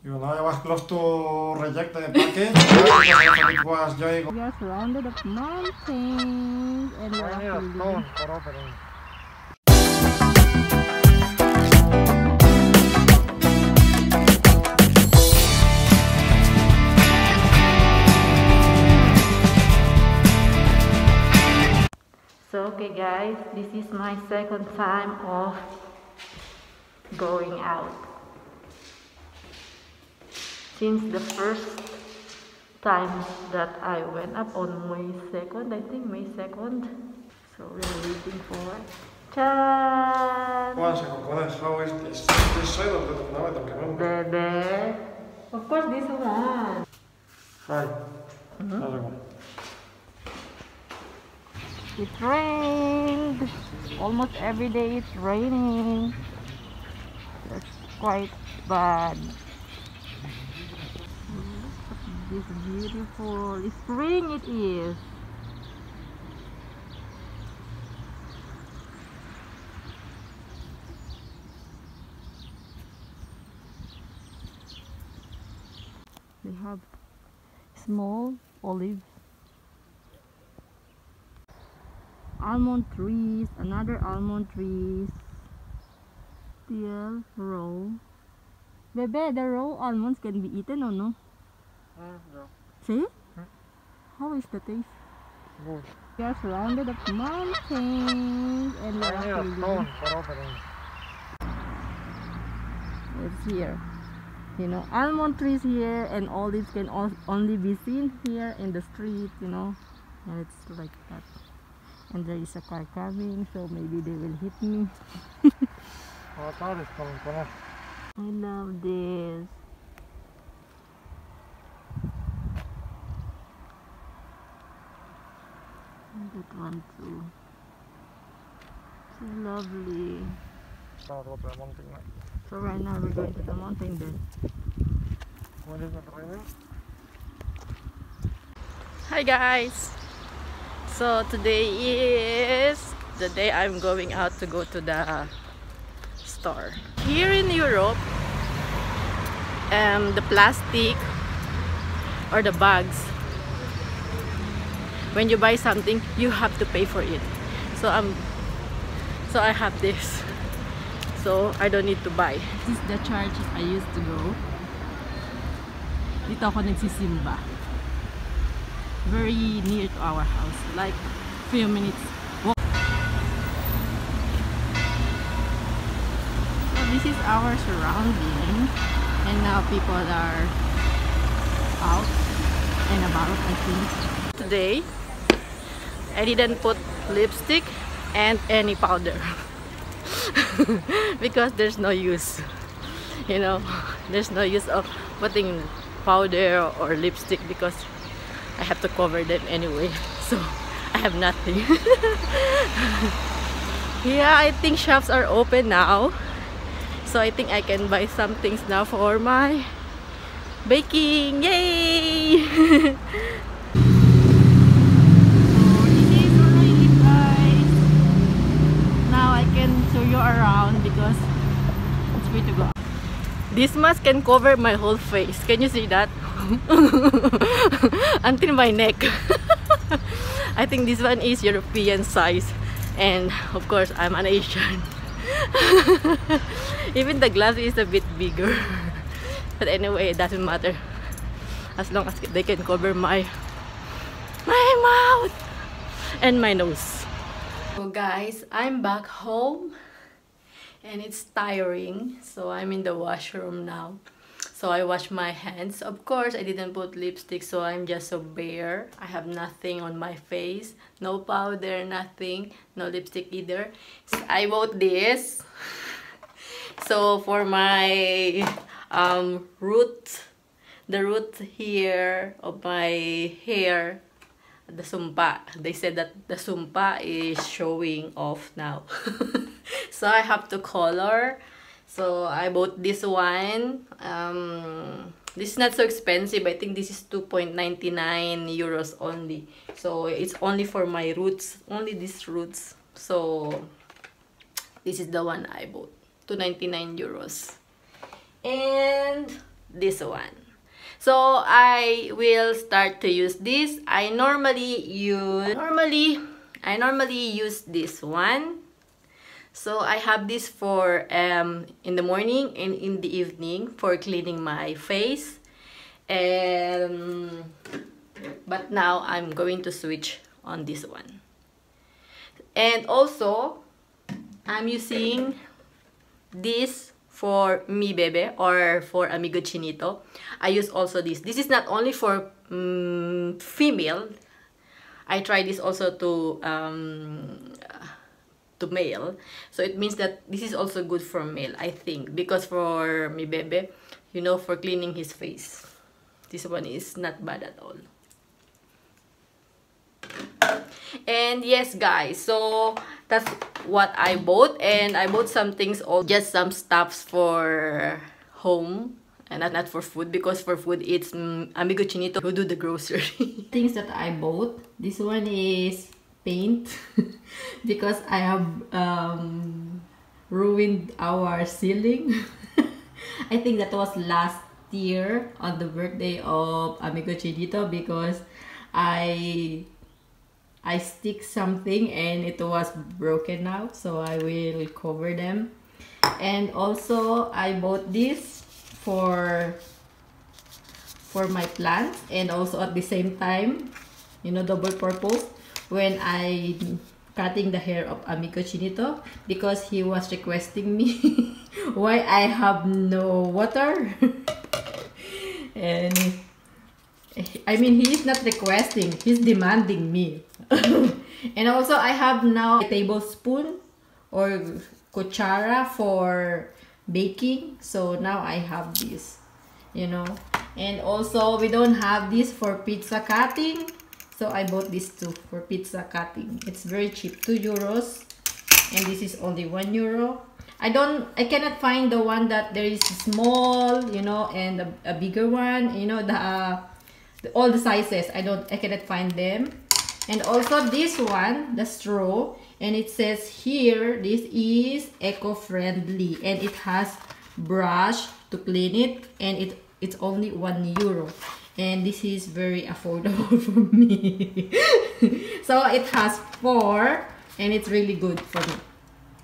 You know, I was close to reject the package. It was joy. We are surrounded of mountains and we are actually So okay guys, this is my second time of going out. Since the first time that I went up on May 2nd, I think May 2nd. So we're waiting for Chan! One second, how is this? This side of the now? Bebe! Of course this one! Hi. How's it going? It rained! Almost every day it's raining. That's quite bad. Look at this beautiful spring it is. They have small olives. Almond trees, another almond trees, still raw. Bebe, the raw almonds can be eaten or no? No. See? How is the taste? Good. We are surrounded of mountains and we are actually it's here. You know, almond trees here and olives can only be seen here in the street, you know, and it's like that. And there is a car coming, so maybe they will hit me. I love this. And that one too. So lovely. So right now we're going to the mountain then. When is it raining? Hi guys! So today is the day I'm going out to go to the store. Here in Europe, the plastic or the bags, when you buy something, you have to pay for it. So I have this. So I don't need to buy. This is the church I used to go. Dito ako nagsisimba. Very near to our house, like few minutes walk. So this is our surrounding, and now people are out and about, I think. Today I didn't put lipstick and any powder because there's no use, you know, there's no use of putting powder or lipstick because I have to cover them anyway, so I have nothing. Yeah, I think shops are open now, so I think I can buy some things now for my baking. Yay! So this is already guys. Now I can show you around because it's free to go. This mask can cover my whole face. Can you see that? Until my neck. I think this one is European size, and of course I'm an Asian. Even the glass is a bit bigger, but anyway it doesn't matter as long as they can cover my mouth and my nose. So guys, I'm back home and it's tiring, so I'm in the washroom now. So I wash my hands. Of course, I didn't put lipstick, so I'm just so bare. I have nothing on my face. No powder, nothing. No lipstick either. So I bought this. So for my the root here of my hair, the sumpa. They said that the sumpa is showing off now. So I have to color. So I bought this one. This is not so expensive. I think this is 2.99 euros only. So it's only for my roots, only these roots. So this is the one I bought, 2.99 euros. And this one. So I will start to use this. I normally use this one. So I have this for in the morning and in the evening for cleaning my face. But now I'm going to switch on this one. And also I'm using this for mi bebe or for Amiga Chinito. I use also this. This is not only for female. I try this also to male. So it means that this is also good for male, I think, because for mi bebe, you know, for cleaning his face, this one is not bad at all. And yes guys, so that's what I bought, and I bought some things, all just some stuffs for home and not for food, because for food it's Amigo Chinito who do the grocery. Things that I bought, this one is paint because I have ruined our ceiling. I think that was last year on the birthday of Amigo Chinito, because I stick something and it was broken now, so I will cover them. And also I bought this for my plants, and also at the same time, you know, double purpose when I cutting the hair of Amigo Chinito, because he was requesting me why I have no water. And I mean, he is not requesting, he's demanding me. And also I have now a tablespoon or cuchara for baking, so now I have this, you know. And also we don't have this for pizza cutting, so I bought this too for pizza cutting. It's very cheap, 2 euros, and this is only 1 euro. I cannot find the one that there is small, you know, and a bigger one, you know, all the sizes. I cannot find them. And also this one, the straw, and it says here this is eco-friendly, and it has brush to clean it, and it's only 1 euro, and this is very affordable for me. So it has 4, and it's really good for me.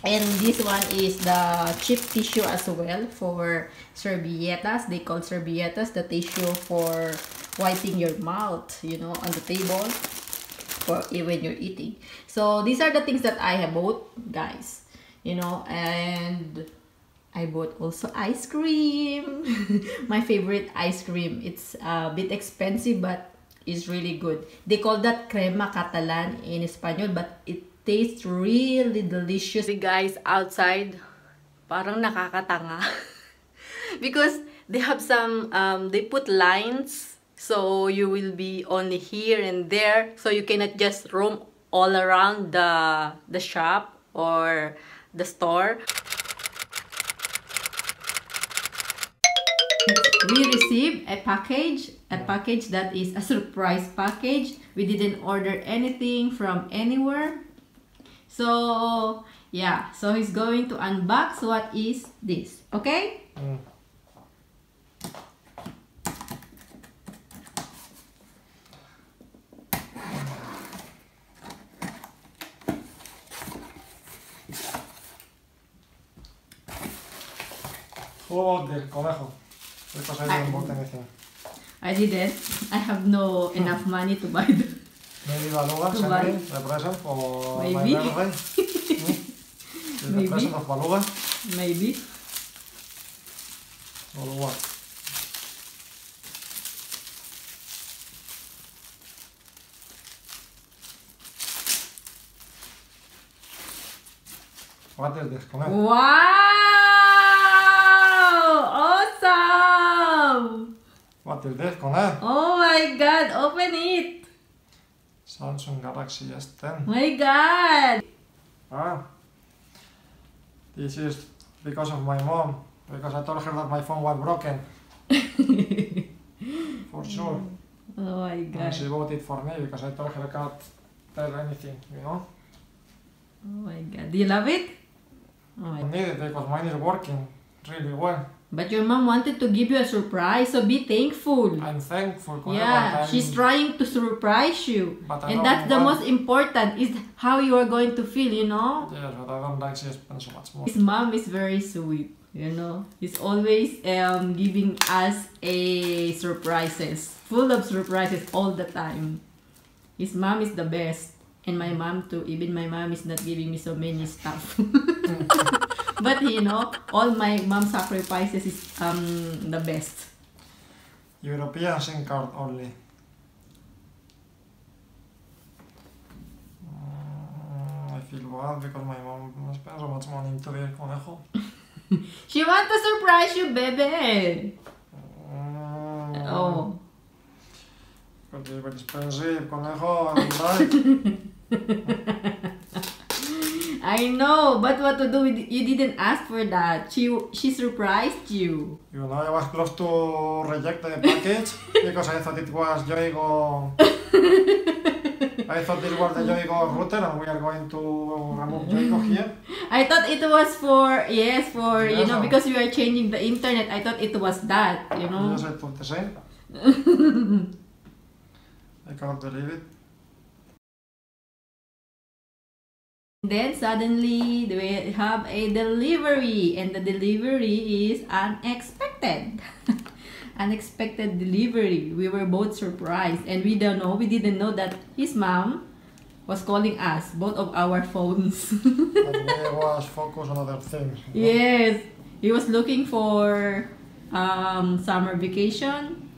And this one is the cheap tissue as well for servilletas. They call servilletas the tissue for wiping your mouth, you know, on the table for when you're eating. So these are the things that I have bought, guys, you know. And I bought also ice cream. My favorite ice cream. It's a bit expensive, but it's really good. They call that crema catalan in Espanol, but it tastes really delicious. The guys outside parang nakakatanga because they have some they put lines, so you will be only here and there, so you cannot just roam all around the shop or the store. We received a package that is a surprise package. We didn't order anything from anywhere. So yeah, so he's going to unbox what is this, okay? Joder, conejo. I didn't. I have no enough money to buy them. Maybe Baluga sent me the present for my birthday. The present of Baluga. Maybe. Or what? What is this? Wow! Awesome! What is this? Connect? Oh my god, open it! Samsung Galaxy S10. My god! This is because of my mom, because I told her that my phone was broken. For sure. Oh my god. And she bought it for me because I told her I can't tell anything, you know? Oh my god. Do you love it? Oh my I need it because mine is working really well. But your mom wanted to give you a surprise, so be thankful. I'm thankful. Yeah, she's trying to surprise you. But And that's the most important, is how you are going to feel, you know? Yes, but I don't like she spends so much more. His mom is very sweet, you know? He's always giving us a surprises, full of surprises all the time. His mom is the best. And my mom too. Even my mom is not giving me so many stuff. But you know, all my mom sacrifices is the best. European SIM card only. I feel bad because my mom spends so much money into the conejo. She wants to surprise you, baby. Oh. But it's very expensive, conejo, I I know, but what to do? You didn't ask for that. She surprised you. You know, I was close to reject the package because I thought it was Yoigo. I thought this was the Yoigo router and we are going to remove Yoigo here. I thought it was for, yes, you know, because we are changing the internet. I thought it was that, you know. Yes, I thought the same. I cannot believe it. Then suddenly we have a delivery, and the delivery is unexpected. Unexpected delivery. We were both surprised, and we didn't know that his mom was calling us, both of our phones. And we was focused on other things. Yes, he was looking for summer vacation,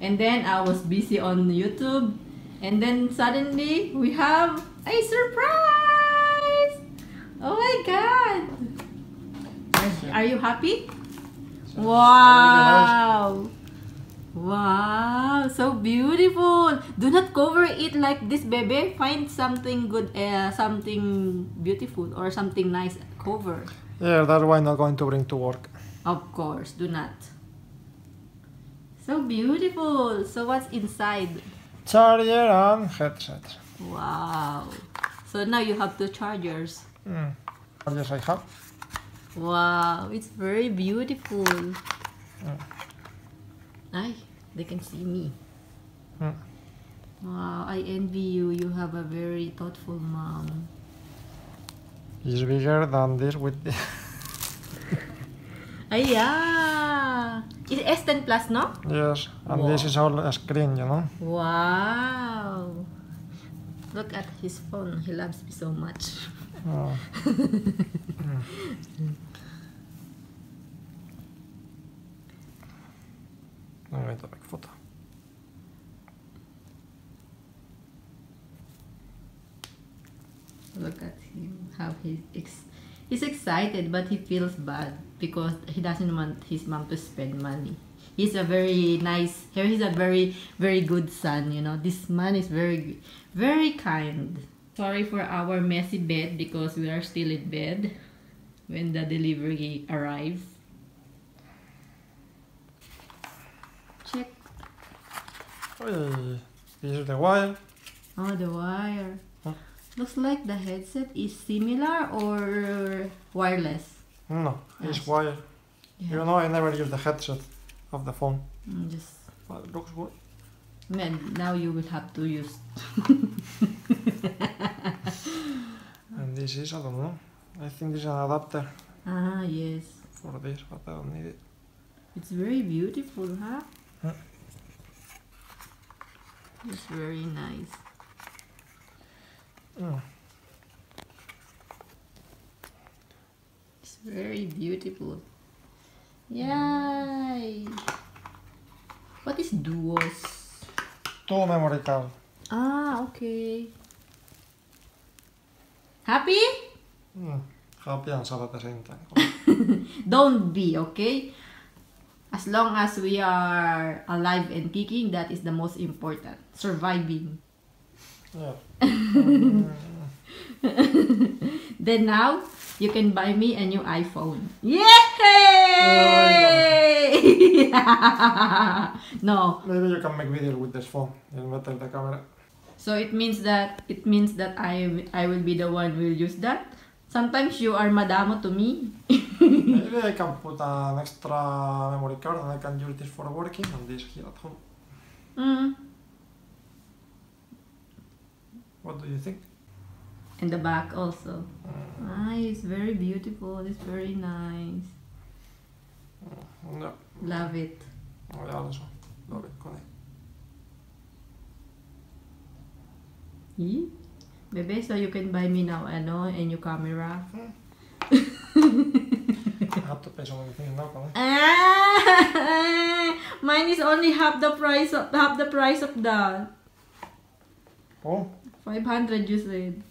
and then I was busy on YouTube, and then suddenly we have a surprise. Oh my god! Are you happy? Wow! Wow! So beautiful! Do not cover it like this, baby. Find something good, something beautiful or something nice cover. Yeah, that's why I'm not going to bring to work. Of course, do not. So beautiful! So what's inside? Charger and headset. Wow! So now you have two chargers. Yes, I have. Wow, it's very beautiful. Ay, they can see me. Wow, I envy you. You have a very thoughtful mom. It's bigger than this with the... Ay, yeah. It's S10 Plus, no? Yes, and Wow. this is all a screen, you know? Wow. Look at his phone. He loves me so much. Oh. I'm going to make a photo. Look at him. How he's excited, but he feels bad because he doesn't want his mom to spend money. He's a very nice. He's a very, very good son. You know, this man is very, very kind. Sorry for our messy bed because we are still in bed when the delivery arrives. Check. Hey, this is the wire. Oh, the wire. Huh? Looks like the headset is similar or wireless. No, it's Yes. wire. Yeah. You know, I never use the headset of the phone. Just. But it looks good. Man, now you will have to use. And this is, I don't know. I think this is an adapter Ah, yes. for this, but I don't need it. It's very beautiful, huh? Huh? It's very nice. Mm. It's very beautiful. Yay! What is duos? 2 memory card. Ah, okay. Happy? Happy and sad at the same time. Don't be, okay? As long as we are alive and kicking, that is the most important. Surviving. Yeah. Then now, you can buy me a new iPhone. Yay! No. Maybe you can make videos with this phone. It's better the camera. So it means that I will be the one who will use that. Sometimes you are madamo to me. Maybe I can put an extra memory card and I can use this for working and this here at home. What do you think? And the back also. It's very beautiful. It's very nice. No. Love it. I also love it, Connie. Bebe, so you can buy me now a new camera. I have to pay so many things now, Connie. Mine is only half the price of that. Oh. 500 you said.